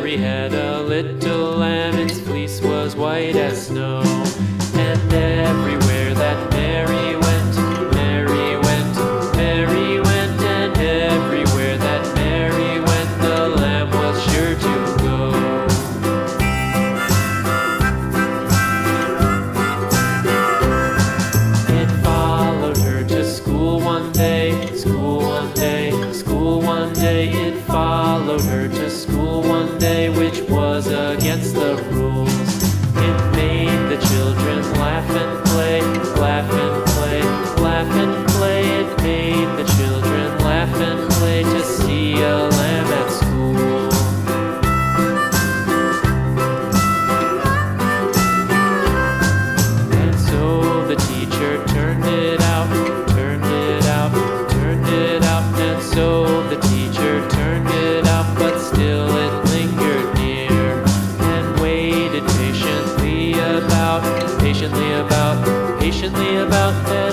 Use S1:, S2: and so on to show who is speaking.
S1: Mary had a little lamb, its fleece was white as snow. And everywhere that Mary went, Mary went, Mary went, and everywhere that Mary went, the lamb was sure to go. It followed her to school one day, school one day, school one day. It followed her to school one day, which was against the rules. It made the children laugh and play, laugh and play, laugh and play. It made the children laugh and play to see a lamb at school. And so the teacher turned it out, turned it out, turned it out. And so the teacher turned it out, but still it lingered near and waited patiently about, patiently about, patiently about.